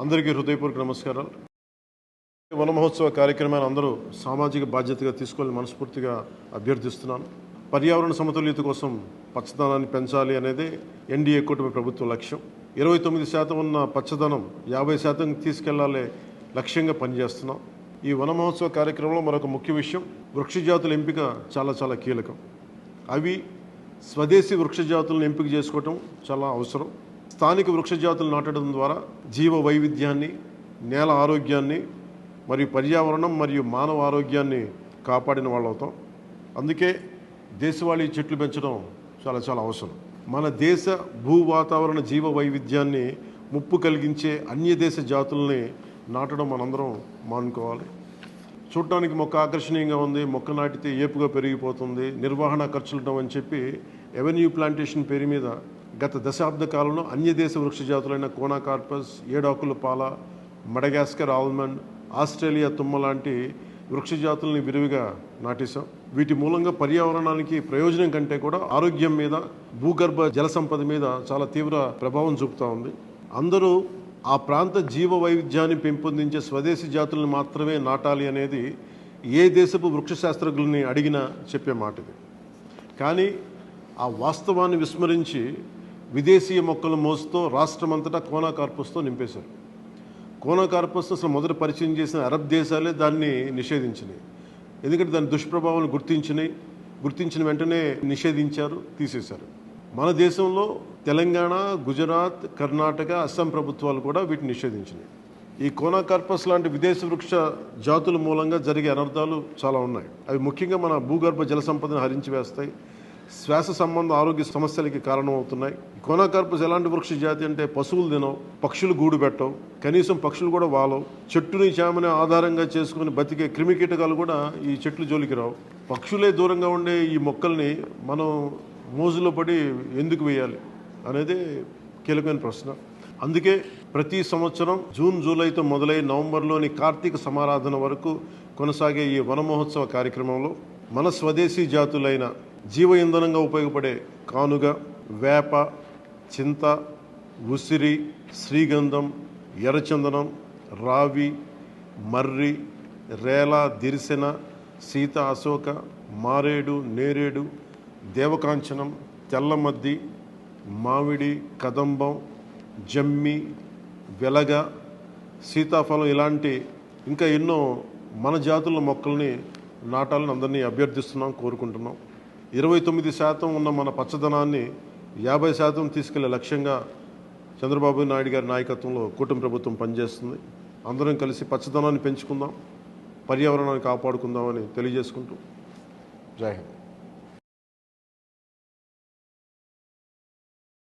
అందరికీ హృదయపూర్వక నమస్కారాలు. వన మహోత్సవ కార్యక్రమాన్ని అందరూ సామాజిక బాధ్యతగా తీసుకోవాలని మనస్ఫూర్తిగా అభ్యర్థిస్తున్నాను. పర్యావరణ సమతుల్యత కోసం పచ్చదనాన్ని పెంచాలి అనేది ఎన్డీఏ కూటమి ప్రభుత్వ లక్ష్యం. 29% ఉన్న పచ్చదనం 50% తీసుకెళ్లాలే లక్ష్యంగా పనిచేస్తున్నాం. ఈ వన మహోత్సవ కార్యక్రమంలో మరొక ముఖ్య విషయం, వృక్ష జాతుల ఎంపిక చాలా కీలకం. అవి స్వదేశీ వృక్ష జాతులను ఎంపిక చేసుకోవటం చాలా అవసరం. స్థానిక వృక్ష జాతులు నాటడం ద్వారా జీవ వైవిధ్యాన్ని, నేల ఆరోగ్యాన్ని మరియు పర్యావరణం మరియు మానవ ఆరోగ్యాన్ని కాపాడిన వాళ్ళు అవుతాం. అందుకే దేశవాళీ చెట్లు పెంచడం చాలా అవసరం. మన దేశ భూ వాతావరణ జీవ వైవిధ్యాన్ని ముప్పు కలిగించే అన్య దేశ జాతుల్ని నాటడం మనందరం మానుకోవాలి. చూడటానికి మొక్క ఆకర్షణీయంగా ఉంది, మొక్క నాటితే ఏపుగా పెరిగిపోతుంది, నిర్వహణ ఖర్చులు అని చెప్పి ఎవెన్యూ ప్లాంటేషన్ పేరు మీద గత దశాబ్ద కాలంలో అన్య దేశ వృక్ష జాతులైన కోనాకార్పస్, ఏడాకుల పాల, మడగాస్కర్ ఆల్మండ్, ఆస్ట్రేలియా తుమ్మ లాంటి వృక్ష జాతుల్ని విరివిగా నాటేశాం. వీటి మూలంగా పర్యావరణానికి ప్రయోజనం కంటే కూడా ఆరోగ్యం మీద, భూగర్భ జల సంపద మీద చాలా తీవ్ర ప్రభావం చూపుతూ ఉంది. అందరూ ఆ ప్రాంత జీవ వైవిధ్యాన్ని పెంపొందించే స్వదేశీ జాతులను మాత్రమే నాటాలి అనేది ఏ దేశపు వృక్ష శాస్త్రజ్ఞుల్ని అడిగినా చెప్పే మాట ఇది. కానీ ఆ వాస్తవాన్ని విస్మరించి విదేశీయ మొక్కల మోసుతో రాష్ట్రమంతటా కోనాకార్పస్తో నింపేశారు. కోనాకార్పస్ అసలు మొదట పరిచయం చేసిన అరబ్ దేశాలే దాన్ని నిషేధించినాయి. ఎందుకంటే దాని దుష్ప్రభావాలను గుర్తించిన వెంటనే నిషేధించారు, తీసేశారు. మన దేశంలో తెలంగాణ, గుజరాత్, కర్ణాటక, అస్సాం ప్రభుత్వాలు కూడా వీటిని నిషేధించినాయి. ఈ కోనాకార్పస్ లాంటి విదేశీ వృక్ష జాతుల మూలంగా జరిగే అనర్థాలు చాలా ఉన్నాయి. అవి ముఖ్యంగా మన భూగర్భ జల సంపదను హరించి వేస్తాయి, శ్వాస సంబంధ ఆరోగ్య సమస్యలకి కారణమవుతున్నాయి. కోనాకార్పస్ ఎలాంటి వృక్ష జాతి అంటే పశువులు తినవు, పక్షులు గూడు పెట్టవు, కనీసం పక్షులు కూడా వాలవు. చెట్టుని చేమని ఆధారంగా చేసుకుని బతికే క్రిమికీటకాలు కూడా ఈ చెట్లు జోలికి రావు. పక్షులే దూరంగా ఉండే ఈ మొక్కల్ని మనం మోజులో పడి ఎందుకు వేయాలి అనేది కీలకమైన ప్రశ్న. అందుకే ప్రతి సంవత్సరం జూన్, జూలైతో మొదలై నవంబర్లోని కార్తీక సమారాధన వరకు కొనసాగే ఈ వన మహోత్సవ కార్యక్రమంలో మన స్వదేశీ జాతులైన జీవ ఇంధనంగా ఉపయోగపడే కానుగ, వేప, చింత, ఉసిరి, శ్రీగంధం, ఎర్రచందనం, రావి, మర్రి, రేల, దిరిసెన, సీత, అశోక, మారేడు, నేరేడు, దేవకాంచనం, తెల్లమద్ది, మామిడి, కదంబం, జమ్మి, వెలగ, సీతాఫలం ఇలాంటి ఇంకా ఎన్నో మన జాతుల మొక్కల్ని నాటాలని అందరినీ అభ్యర్థిస్తున్నాం, కోరుకుంటున్నాం. 29% ఉన్న మన పచ్చదనాన్ని 50% తీసుకెళ్లే లక్ష్యంగా చంద్రబాబు నాయుడు గారి నాయకత్వంలో కూటమి ప్రభుత్వం పనిచేస్తుంది. అందరం కలిసి పచ్చదనాన్ని పెంచుకుందాం, పర్యావరణాన్ని కాపాడుకుందామని తెలియజేసుకుంటూ జై హింద్.